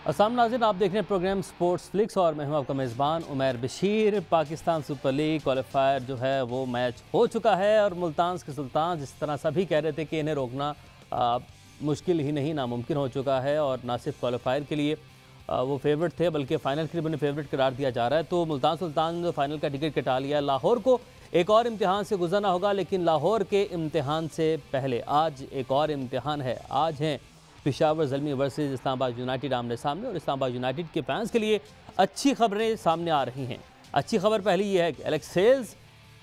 अस्सलाम नाज़रीन, आप देख रहे हैं प्रोग्राम स्पोर्ट्स फ्लिक्स और मैं हूं आपका मेज़बान Umair Bashir. Pakistan super league qualifier जो है वो मैच हो चुका है और मुल्तान के सुल्तान जिस तरह सभी कह रहे थे कि इन्हें रोकना मुश्किल ही नहीं नामुमकिन हो चुका है और ना सिर्फ क्वालिफायर के लिए वो फेवरेट थे बल्कि फ़ाइनल के लिए उन्हें फेवरेट करार दिया जा रहा है। तो मुल्तान सुल्तान ने फ़ाइनल का टिकट कटा लिया। लाहौर को एक और इम्तिहान से गुजरना होगा, लेकिन लाहौर के इम्तिहान से पहले आज एक और इम्तिहान है। आज हैं पेशावर ज़ल्मी वर्सेस इस्लामाबाद यूनाइटेड आमने सामने और इस्लामाबाद यूनाइटेड के फैंस के लिए अच्छी खबरें सामने आ रही हैं। अच्छी खबर पहली ये है कि एलेक्स सेल्स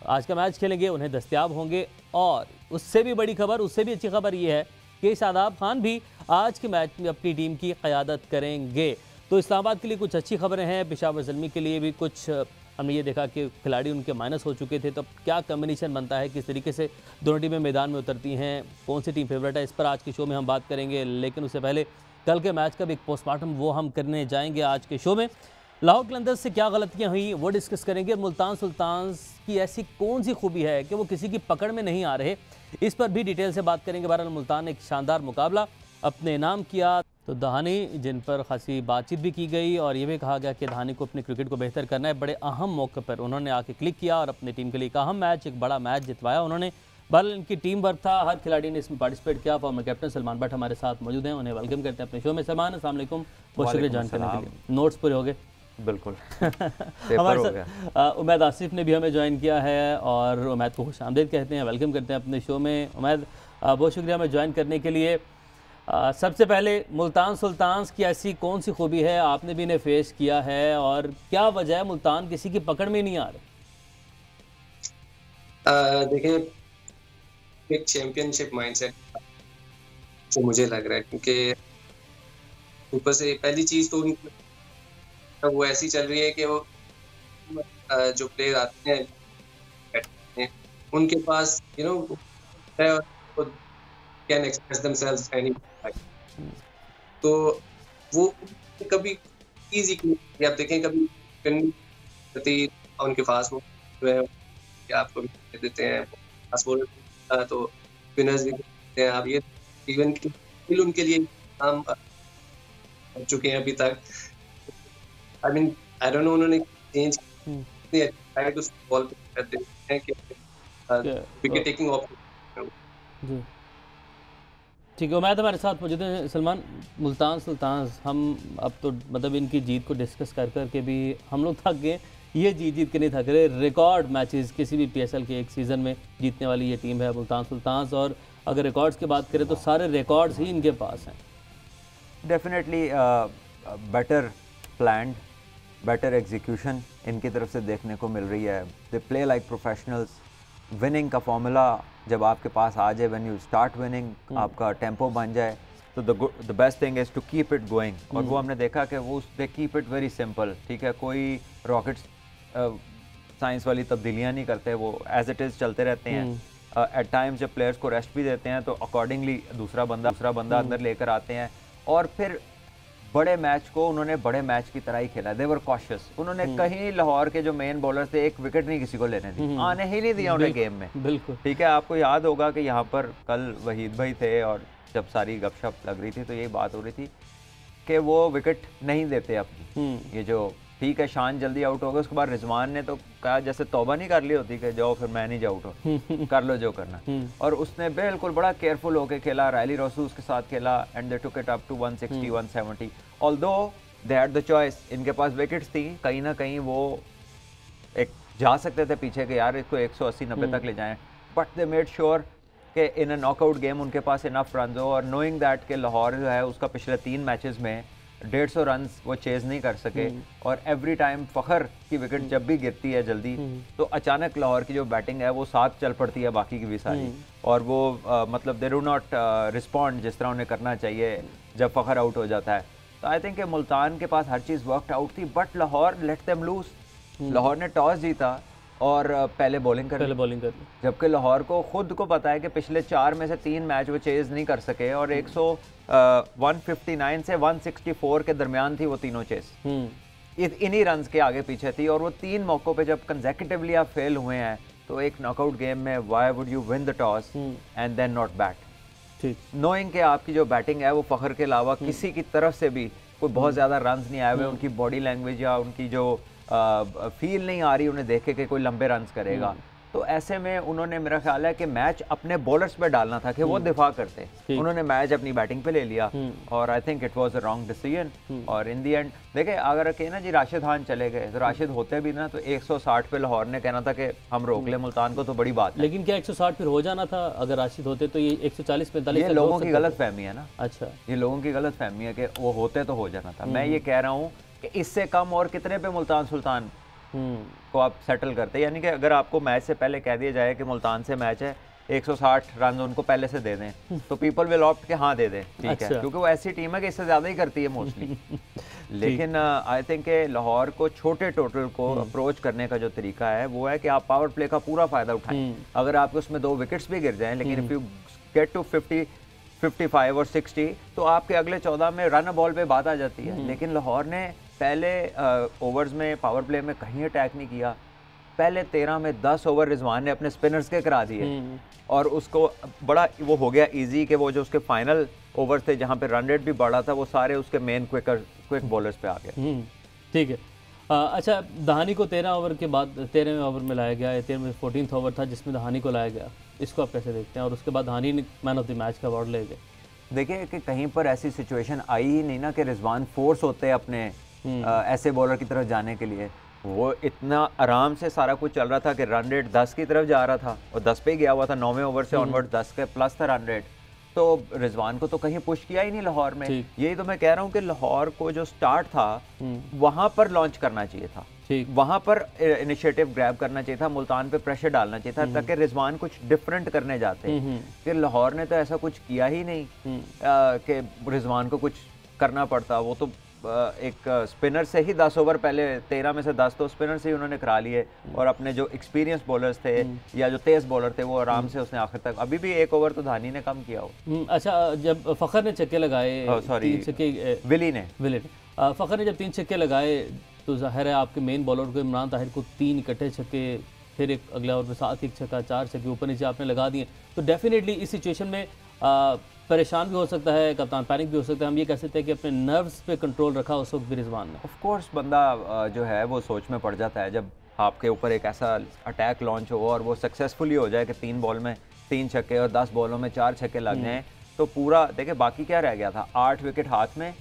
आज का मैच खेलेंगे, उन्हें दस्तयाब होंगे। और उससे भी बड़ी खबर, उससे भी अच्छी खबर ये है कि शादाब खान भी आज के मैच में अपनी टीम की क़यादत करेंगे। तो इस्लामाबाद के लिए कुछ अच्छी खबरें हैं, पेशावर ज़ल्मी के लिए भी कुछ। हमने ये देखा कि खिलाड़ी उनके माइनस हो चुके थे, तो क्या कम्बिनेशन बनता है, किस तरीके से दोनों टीमें मैदान में उतरती हैं, कौन सी टीम फेवरेट है, इस पर आज के शो में हम बात करेंगे। लेकिन उससे पहले कल के मैच का भी एक पोस्टमार्टम वो हम करने जाएंगे आज के शो में। लाहौर कलंदर्स से क्या गलतियां हुई वो डिस्कस करेंगे। मुल्तान सुल्तान की ऐसी कौन सी खूबी है कि वो किसी की पकड़ में नहीं आ रहे, इस पर भी डिटेल से बात करेंगे। बहरहाल मुल्तान ने एक शानदार मुकाबला अपने नाम किया, तो दहानी जिन पर खासी बातचीत भी की गई और ये भी कहा गया कि दहानी को अपने क्रिकेट को बेहतर करना है। बड़े अहम मौके पर उन्होंने आके क्लिक किया और अपनी टीम के लिए एक अहम मैच, एक बड़ा मैच जितवाया उन्होंने। बहरहाल इनकी टीम वर्क था, हर खिलाड़ी ने इसमें पार्टिसिपेट किया। फॉर्मर कैप्टन सलमान भट्ट हमारे साथ मौजूद हैं, उन्हें वेलकम करते हैं अपने शो में। सलमान, अस्सलाम वालेकुम, बहुत शुक्रिया ज्वाइन करने के लिए। नोट्स पूरे हो गए? बिल्कुल। हमारे साथ उमैद आसिफ ने भी हमें ज्वाइन किया है और उमैद को खुश आमदीद कहते हैं, वेलकम करते हैं अपने शो में। उमैद, बहुत शुक्रिया हमें ज्वाइन करने के लिए। सबसे पहले मुल्तान सुल्तान की ऐसी कौन सी खूबी है, आपने भी इन्हें फेस किया है और क्या वजह है मुल्तान किसी की पकड़ में नहीं आ रहे? देखिए, एक चैंपियनशिप माइंडसेट जो मुझे लग रहा है, क्योंकि ऊपर से पहली चीज तो वो ऐसी चल रही है कि वो जो प्लेयर आते हैं उनके पास कैन एक्सप्रेस देमसेल्व्स एनी, तो वो कभी इजी आप देखें, कभी उनके फास्ट बॉलर जो है आपको भी देते हैं, फास्ट बॉलर तो विनर्स भी देते हैं। आप ये इवन उनके लिए काम कर चुके हैं अभी तक। I mean I don't know उन्होंने चेंज ट्राई टू बॉल करते हैं कि विकेट टेकिंग ऑप्शन जी ठीक है। उमैद हमारे साथ मौजूद हैं। सलमान, मुल्तान सुल्तान हम अब तो मतलब इनकी जीत को डिस्कस कर कर के भी हम लोग थक गए। ये जीत के नहीं थक रहे। रिकॉर्ड मैचेस किसी भी पीएसएल के एक सीज़न में जीतने वाली ये टीम है मुल्तान सुल्तान, और अगर रिकॉर्ड्स की बात करें तो सारे रिकॉर्ड्स ही इनके पास हैं। Definitely better planned, better execution इनकी तरफ से देखने को मिल रही है। They play like professionals. Winning का फॉर्मूला जब आपके पास आ जाए, व्हेन यू स्टार्ट विनिंग, आपका टेम्पो बन जाए, तो the best thing is to keep it going. और वो हमने देखा कि वो they keep it very simple. ठीक है, कोई रॉकेट साइंस वाली तब्दीलियाँ नहीं करते, वो एज इट इज़ चलते रहते हैं। एट टाइम्स जब प्लेयर्स को रेस्ट भी देते हैं तो अकॉर्डिंगली दूसरा बंदा अंदर लेकर आते हैं। और फिर बड़े मैच को उन्होंने बड़े मैच की तरह ही खेला। दे वर कॉशियस। उन्होंने कहीं लाहौर के जो मेन बॉलर्स थे, एक विकेट नहीं किसी को लेने दी, आने ही नहीं दिया उन्हें गेम में। बिल्कुल ठीक है, आपको याद होगा कि यहाँ पर कल वहीद भाई थे और जब सारी गपशप लग रही थी तो यही बात हो रही थी कि वो विकेट नहीं देते अपनी। ये जो ठीक है, शान जल्दी आउट हो गया, उसके बाद रिजवान ने तो कहा जैसे तौबा नहीं कर ली होती कि जाओ फिर मैं नहीं जाऊँ, कर लो जो करना। और उसने बिल्कुल बड़ा केयरफुल होकर खेला। रैली रोसू उसके साथ खेला and they took it up to 160 170। Although they had the choice, इनके पास विकेट्स थी, कहीं ना कहीं वो एक जा सकते थे पीछे के यार इसको 180-90 तक ले जाएं, बट दे मेड श्योर कि इन अ नॉकआउट गेम उनके पास इनफ रन हो। और नोइंग दैट कि लाहौर जो है उसका पिछले 3 मैचेस में 150 रन वो चेज नहीं कर सके। और एवरी टाइम फ़खर की विकेट जब भी गिरती है जल्दी तो अचानक लाहौर की जो बैटिंग है वो साथ चल पड़ती है बाकी की भी सारी, और वो मतलब दे डू नॉट रिस्पॉन्ड जिस तरह उन्हें करना चाहिए जब फ़खर आउट हो जाता है। तो आई थिंक मुल्तान के पास हर चीज़ वर्कड आउट थी, but Lahore let them lose. Lahore ने टॉस जीता और पहले बॉलिंग कर ली, जबकि लाहौर को खुद को पता है कि पिछले 4 में से 3 मैच वो चेज नहीं कर सके और 159 से 164 के दरमियान थी वो तीनों चेज। इन्हीं रन्स के आगे पीछे थी और वो 3 मौकों पे जब कंसेक्यूटिवली आप फेल हुए हैं तो एक नॉकआउट गेम में why would you win the toss and then not bat, knowing कि आपकी जो बैटिंग है वो फ़खर के अलावा किसी की तरफ से भी कोई बहुत ज़्यादा रन्स नहीं आए हुए, उनकी बॉडी लैंग्वेज या उनकी जो फील नहीं आ रही उन्हें देख के कि कोई लंबे रन्स करेगा। तो ऐसे में उन्होंने, मेरा ख्याल है कि मैच अपने बॉलर्स पे डालना था कि वो दिफा करते, उन्होंने मैच अपनी बैटिंग पे ले लिया और I think it was a wrong decision. और इन दी एंड देखिए, अगर कहे ना जी राशिद खान चले गए, तो राशिद होते भी ना तो 160 पे लाहौर ने कहना था कि हम रोक ले मुल्तान को, तो बड़ी बात है। लेकिन क्या 160 फिर हो जाना था अगर राशिद होते, तो ये 140-45 ये लोगों की गलत फहमी है ना। अच्छा, ये लोगों की गलत फहमी है कि वो होते तो हो जाना था। मैं ये कह रहा हूँ कि इससे कम और कितने पे मुल्तान सुल्तान को आप सेटल करते, यानी कि अगर आपको मैच से पहले कह दिया जाए कि मुल्तान से मैच है, 160 रन उनको पहले से दे दें, तो पीपल विल ऑप्ट के हाँ दे दें, ठीक अच्छा। है, क्योंकि वो ऐसी टीम है कि इससे ज़्यादा ही करती है मोस्टली। लेकिन आई थिंक लाहौर को छोटे टोटल को अप्रोच करने का जो तरीका है वो है कि आप पावर प्ले का पूरा फ़ायदा उठाएं। अगर आपके उसमें 2 विकेट्स भी गिर जाएं, लेकिन इफ़ यू गेट टू 50, 55 और 60, तो आपके अगले 14 में रन बॉल पे बात आ जाती है। लेकिन लाहौर ने पहले ओवर्स में पावर प्ले में कहीं अटैक नहीं किया। पहले 13 में 10 ओवर रिजवान ने अपने स्पिनर्स के करा दिए और उसको बड़ा वो हो गया इजी कि वो जो उसके फाइनल ओवर्स थे जहाँ पे रन रेट भी बढ़ा था, वो सारे उसके मेन क्विक बॉलर्स पे आ गए। ठीक है। अच्छा, दहानी को 13 ओवर के बाद 13वें ओवर में लाया गया, 13वें 14th ओवर था जिसमें दहानी को लाया गया, इसको आप कैसे देखते हैं? और उसके बाद दहानी ने मैन ऑफ द मैच का अवार्ड ले गए। देखिए कि कहीं पर ऐसी सिचुएशन आई ही नहीं ना कि रिजवान फोर्स होते अपने ऐसे बॉलर की तरफ जाने के लिए। वो इतना आराम से सारा कुछ चल रहा था कि रन रेट 10 की तरफ जा रहा था और 10 पे गया हुआ था, 9वें ओवर से ऑनवर्ड 10 के प्लस था रन रेट। तो रिजवान को तो कहीं पुश किया ही नहीं लाहौर में। यही तो मैं कह रहा हूँ कि लाहौर को जो स्टार्ट था वहां पर लॉन्च करना चाहिए था, वहां पर इनिशिएटिव ग्रैब करना चाहिए था, मुल्तान पे प्रेशर डालना चाहिए था ताकि रिजवान कुछ डिफरेंट करने जाते। कि लाहौर ने तो ऐसा कुछ किया ही नहीं कि रिजवान को कुछ करना पड़ता। वो तो एक स्पिनर से ही 10 ओवर पहले 13 में से 10 तो स्पिनर से ही उन्होंने करा लिए और अपने जो एक्सपीरियंस बॉलर्स थे या जो तेज बॉलर थे वो आराम से उसने आखिर तक, अभी भी 1 ओवर तो धानी ने कम किया हो। अच्छा, जब फ़खर ने छक्के लगाए, विली ने फ़खर ने जब 3 छक्के लगाए तो जाहिर है आपके मेन बॉलर को इमरान ताहिर को 3 इकट्ठे छक्के, फिर एक अगले ओवर में 7 एक छक्का, 4 छक्के ऊपर नीचे आपने लगा दिए, तो डेफिनेटली इस सिचुएशन में परेशान भी हो सकता है कप्तान, पैनिक भी हो सकता है। हम ये कह सकते हैं कि अपने नर्व्स पे कंट्रोल रखा उस वक्त भी रिजवान ने। ऑफ कोर्स बंदा जो है वो सोच में पड़ जाता है जब आपके ऊपर एक ऐसा अटैक लॉन्च हो और वो सक्सेसफुली हो जाए कि 3 बॉल में 3 छक्के और 10 बॉलों में 4 छक्के लग जाएं, तो पूरा देखिए बाकी क्या रह गया था, 8 विकेट हाथ में,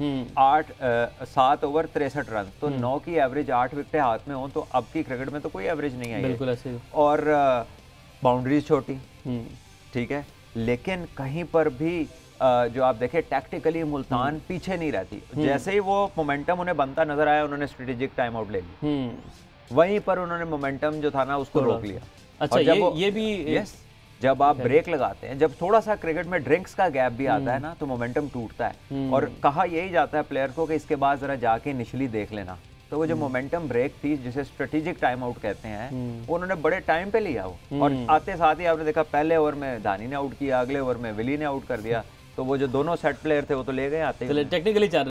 7 ओवर 63 रन, तो 9 की एवरेज 8 विकेटें हाथ में हो तो अब की क्रिकेट में तो कोई एवरेज नहीं है। बिल्कुल ऐसे। और बाउंड्रीज छोटी, ठीक है, लेकिन कहीं पर भी जो आप देखें टैक्टिकली मुल्तान पीछे नहीं रहती। जैसे ही वो मोमेंटम उन्हें बनता नजर आया उन्होंने स्ट्रेटेजिक टाइम आउट ले ली, वहीं पर उन्होंने मोमेंटम जो था ना उसको रोक लिया। अच्छा, ये भी यस, जब आप ब्रेक लगाते हैं, जब थोड़ा सा क्रिकेट में ड्रिंक्स का गैप भी आता है ना तो मोमेंटम टूटता है और कहा यही जाता है प्लेयर को कि इसके बाद जरा जाके इनिशियली देख लेना। तो वो जो मोमेंटम ब्रेक थी जिसे स्ट्रेटेजिक टाइम आउट कहते हैं, वो उन्होंने बड़े टाइम पे लिया वो, और आते साथ ही आपने देखा पहले ओवर में दानी ने आउट किया, अगले ओवर में विली ने आउट कर दिया, तो वो जो दोनों सेट प्लेयर थे वो तो ले गए आते ही। टेक्निकली